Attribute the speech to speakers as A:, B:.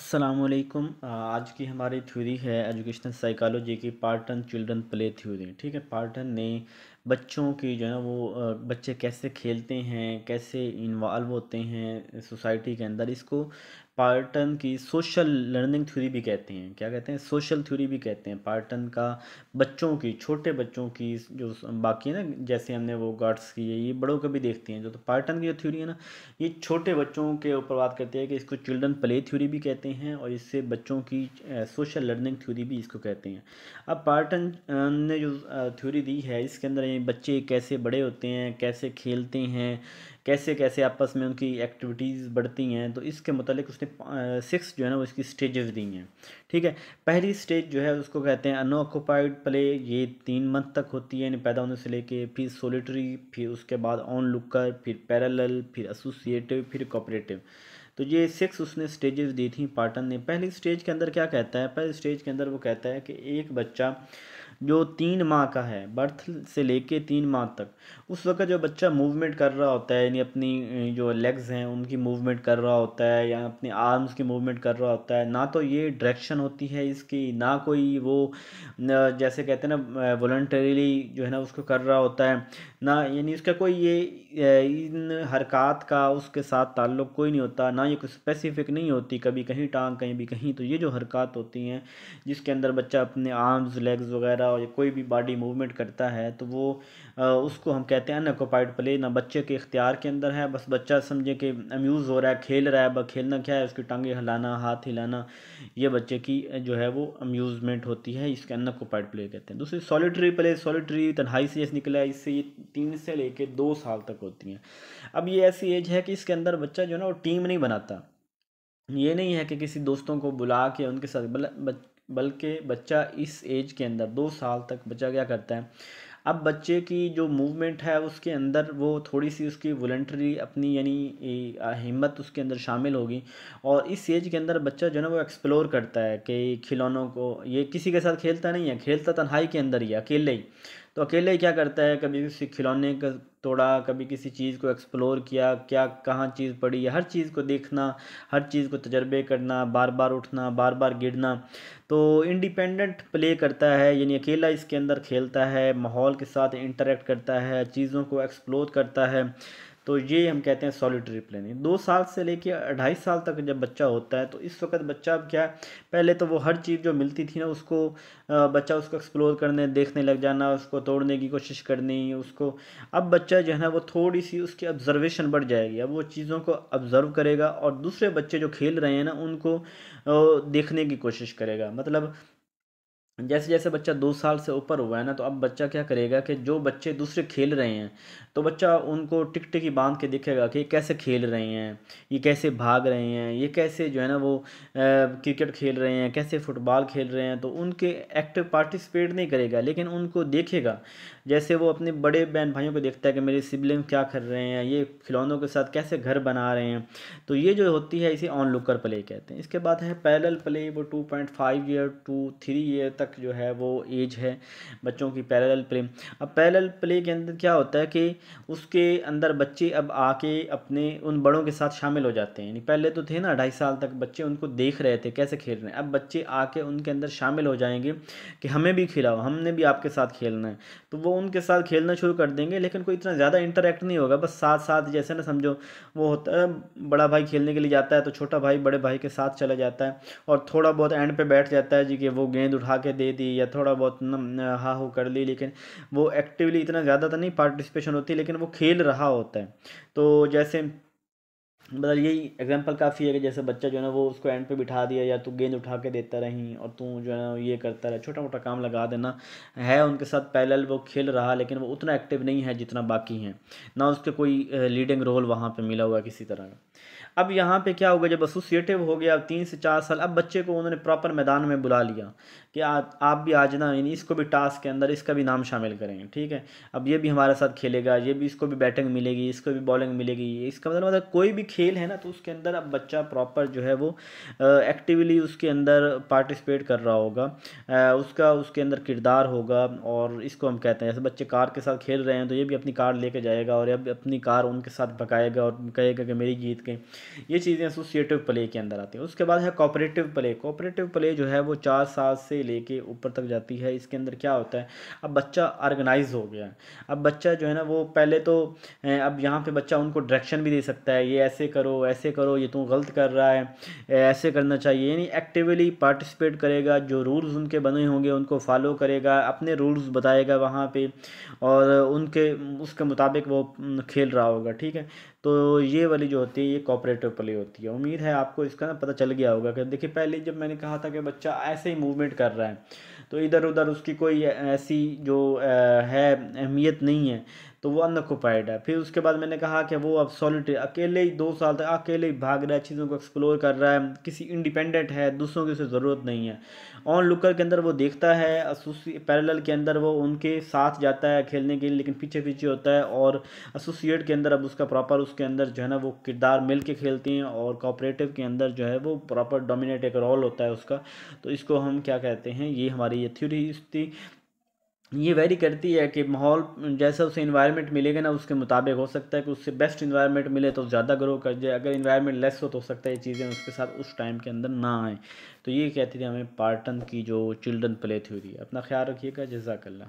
A: अस्सलामुअलैकुम। आज की हमारी थ्योरी है एजुकेशनल साइकोलॉजी की पार्टन चिल्ड्रन प्ले थ्योरी। ठीक है, पार्टन ने बच्चों की जो है ना वो बच्चे कैसे खेलते हैं, कैसे इन्वॉल्व होते हैं सोसाइटी के अंदर, इसको पार्टन की सोशल लर्निंग थ्योरी भी कहते हैं। क्या कहते हैं? सोशल थ्योरी भी कहते हैं। पार्टन का बच्चों की, छोटे बच्चों की जो बाकी है ना, जैसे हमने वो गार्ड्स की है, ये बड़ों को भी देखती हैं। जो तो पार्टन की जो थ्योरी है ना, ये छोटे बच्चों के ऊपर बात करते हैं कि इसको चिल्ड्रन प्ले थ्योरी भी कहते हैं और इससे बच्चों की सोशल लर्निंग थ्योरी भी इसको कहते हैं। अब पार्टन ने जो थ्योरी दी है, इसके अंदर ये बच्चे कैसे बड़े होते हैं, कैसे खेलते हैं, कैसे कैसे आपस में उनकी एक्टिविटीज़ बढ़ती हैं, तो इसके मतलब उसने 6 जो है ना वो इसकी स्टेजेस दी हैं। ठीक है, पहली स्टेज जो है उसको कहते हैं अनऑक्युपाइड प्ले। ये 3 मंथ तक होती है, यानी पैदा होने से लेके। फिर सोलिटरी, फिर उसके बाद ऑन लुकर, फिर पैरेलल, फिर एसोसिएटिव, फिर कोऑपरेटिव। तो ये 6 उसने स्टेजेस दी थी पार्टन ने। पहली स्टेज के अंदर क्या कहता है? पहली स्टेज के अंदर वो कहता है कि एक बच्चा जो 3 माह का है, बर्थ से लेके 3 माह तक, उस वक्त जो बच्चा मूवमेंट कर रहा होता है, यानी अपनी जो लेग्स हैं उनकी मूवमेंट कर रहा होता है या अपनी आर्म्स की मूवमेंट कर रहा होता है, ना तो ये डायरेक्शन होती है इसकी, ना कोई वो जैसे कहते हैं ना वॉलंटरीली जो है ना उसको कर रहा होता है, ना यानी उसका कोई ये इन हरकत का उसके साथ ताल्लुक़ कोई नहीं होता, ना ये कुछ स्पेसिफिक नहीं होती, कभी कहीं टांग कहीं भी कहीं। तो ये जो हरकत होती हैं जिसके अंदर बच्चा अपने आर्म्स लेग्स वगैरह और कोई भी बॉडी मूवमेंट करता है, तो वो उसको हम कहते हैं अनऑक्युपाइड प्ले। ना बच्चे के इख्तियार के अंदर है, बस बच्चा समझे कि अम्यूज़ हो रहा है, खेल रहा है। बस खेलना क्या है? उसकी टांगें हिलाना, हाथ हिलाना, ये बच्चे की जो है वो अम्यूज़मेंट होती है, इसके अनऑक्युपाइड प्ले कहते हैं। दूसरी सॉलिटरी प्ले। सॉलिटरी तन्हाई से जैसे निकला है, इससे ये 3 से लेके 2 साल तक होती हैं। अब ये ऐसी एज है कि इसके अंदर बच्चा जो है ना वो टीम नहीं बनाता। ये नहीं है कि किसी दोस्तों को बुला के उनके साथ बल्कि बच्चा इस एज के अंदर 2 साल तक बच्चा क्या करता है? अब बच्चे की जो मूवमेंट है उसके अंदर वो थोड़ी सी उसकी वॉलंटरी अपनी यानी हिम्मत उसके अंदर शामिल होगी। और इस एज के अंदर बच्चा जो है ना वो एक्सप्लोर करता है कि खिलौनों को, ये किसी के साथ खेलता नहीं है, खेलता तन्हाई के अंदर ही है, अकेले ही। तो अकेले ही क्या करता है? कभी किसी खिलौने का तोड़ा, कभी किसी चीज़ को एक्सप्लोर किया, क्या कहाँ चीज़ पड़ी है, हर चीज़ को देखना, हर चीज़ को तजर्बे करना, बार बार उठना, बार बार गिरना। तो इंडिपेंडेंट प्ले करता है, यानी अकेला इसके अंदर खेलता है, माहौल के साथ इंटरेक्ट करता है, चीज़ों को एक्सप्लोर करता है। तो ये हम कहते हैं सॉलिटरी प्लेइंग। 2 साल से लेके 2.5 साल तक जब बच्चा होता है, तो इस वक्त बच्चा अब क्या, पहले तो वो हर चीज़ जो मिलती थी ना उसको बच्चा उसको एक्सप्लोर करने देखने लग जाना, उसको तोड़ने की कोशिश करनी उसको। अब बच्चा जो है ना वो थोड़ी सी उसकी ऑब्जर्वेशन बढ़ जाएगी। अब वो चीज़ों को ऑब्जर्व करेगा और दूसरे बच्चे जो खेल रहे हैं ना उनको देखने की कोशिश करेगा। मतलब जैसे जैसे बच्चा 2 साल से ऊपर हुआ है ना, तो अब बच्चा क्या करेगा कि जो बच्चे दूसरे खेल रहे हैं, तो बच्चा उनको टिकटिकी बांध के देखेगा कि ये कैसे खेल रहे हैं, ये कैसे भाग रहे हैं, ये कैसे जो है ना वो क्रिकेट खेल रहे हैं, कैसे फुटबॉल खेल रहे हैं। तो उनके एक्टिव पार्टिसिपेट नहीं करेगा, लेकिन उनको देखेगा। जैसे वो अपने बड़े बहन भाइयों को देखता है कि मेरे सिबलिंग क्या कर रहे हैं, ये खिलौनों के साथ कैसे घर बना रहे हैं। तो ये जो होती है इसे ऑन लुकर प्ले कहते हैं। इसके बाद है पैरेलल प्ले। वो 2.5 ईयर टू 3 ईयर तक जो है वो एज है बच्चों की पैरेलल प्ले। अब पैरेलल प्ले के अंदर क्या होता है कि उसके अंदर बच्चे अब आके अपने उन बड़ों के साथ शामिल हो जाते हैं। यानी पहले तो थे ना 2.5 साल तक बच्चे उनको देख रहे थे कैसे खेल रहे हैं, अब बच्चे आके उनके अंदर शामिल हो जाएंगे कि हमें भी खिलाओ, हमने भी आपके साथ खेलना है। तो वो उनके साथ खेलना शुरू कर देंगे, लेकिन कोई इतना ज़्यादा इंटरेक्ट नहीं होगा, बस साथ साथ जैसे ना समझो वो होता है, बड़ा भाई खेलने के लिए जाता है तो छोटा भाई बड़े भाई के साथ चला जाता है और थोड़ा बहुत एंड पे बैठ जाता है जी कि वो गेंद उठा के दे दी या थोड़ा बहुत हा हो कर ली, लेकिन वो एक्टिवली इतना ज़्यादा तो नहीं पार्टिसिपेशन होती, लेकिन वो खेल रहा होता है। तो जैसे मतलब यही एग्जांपल काफ़ी है कि जैसे बच्चा जो है ना वो उसको एंड पे बिठा दिया, या तू गेंद उठा के देता रही और तू जो है ना ये करता रहा, छोटा मोटा काम लगा देना है उनके साथ पैरेलल। वो खेल रहा, लेकिन वो उतना एक्टिव नहीं है जितना बाकी हैं, ना उसके कोई लीडिंग रोल वहाँ पे मिला हुआ है किसी तरह का। अब यहाँ पे क्या होगा, जब एसोसिएटिव हो गया 3 से 4 साल, अब बच्चे को उन्होंने प्रॉपर मैदान में बुला लिया कि आप भी आज ना यानी इसको भी टास्क के अंदर इसका भी नाम शामिल करेंगे, ठीक है। अब ये भी हमारे साथ खेलेगा, ये भी, इसको भी बैटिंग मिलेगी, इसको भी बॉलिंग मिलेगी। इसका मतलब कोई भी खेल है ना, तो उसके अंदर अब बच्चा प्रॉपर जो है वो एक्टिवली उसके अंदर पार्टिसिपेट कर रहा होगा, उसका उसके अंदर किरदार होगा। और इसको हम कहते हैं, जैसे बच्चे कार के साथ खेल रहे हैं तो ये भी अपनी कार लेके जाएगा और अब अपनी कार उनके साथ भगाएगा और कहेगा कि मेरी जीत गई। ये चीज़ें एसोसिएटिव प्ले के अंदर आती हैं। उसके बाद है कोऑपरेटिव प्ले। कोऑपरेटिव प्ले जो है वो 4 साल से लेके ऊपर तक जाती है। इसके अंदर क्या होता है, अब बच्चा ऑर्गेनाइज हो गया है। अब बच्चा जो है ना वो पहले तो अब यहाँ पे बच्चा उनको डायरेक्शन भी दे सकता है, ये ऐसे करो, ये तू गलत कर रहा है, ऐसे करना चाहिए। यानी एक्टिवली पार्टिसिपेट करेगा, जो रूल्स उनके बने होंगे उनको फॉलो करेगा, अपने रूल्स बताएगा वहाँ पे, और उनके उसके मुताबिक वो खेल रहा होगा, ठीक है। तो ये वाली जो होती है ये कोऑपरेटिव प्ले होती है। उम्मीद है आपको इसका ना पता चल गया होगा कि देखिए पहले जब मैंने कहा था कि बच्चा ऐसे ही मूवमेंट कर रहा है तो इधर उधर उसकी कोई ऐसी जो है अहमियत नहीं है, तो वो अनऑक्युपाइड है। फिर उसके बाद मैंने कहा कि वो अब सॉलिटरी अकेले ही 2 साल तक अकेले ही भाग रहा है, चीज़ों को एक्सप्लोर कर रहा है, किसी इंडिपेंडेंट है, दूसरों की उसे ज़रूरत नहीं है। ऑन लुकर के अंदर वो देखता है, पैरेलल के अंदर वो उनके साथ जाता है खेलने के लिए, लेकिन पीछे पीछे होता है। और एसोसिएट के अंदर अब उसका प्रॉपर उसके अंदर जो है ना वो किरदार मिल के खेलते हैं, और कोऑपरेटिव के अंदर जो है वो प्रॉपर डोमिनेट एक रोल होता है उसका। तो इसको हम क्या कहते हैं, ये हमारी ये थ्योरी थी। ये वेरी करती है कि माहौल जैसा उसे इन्वायरमेंट मिलेगा ना उसके मुताबिक हो सकता है कि उससे बेस्ट इन्वायरमेंट मिले तो ज़्यादा ग्रो कर जाए, अगर इन्वायरमेंट लेस हो तो सकता है ये चीज़ें उसके साथ उस टाइम के अंदर ना आए। तो ये कहती थी हमें पार्टन की जो चिल्ड्रन प्ले थ्योरी। अपना ख्याल रखिएगा, जज़ाकल्लाह।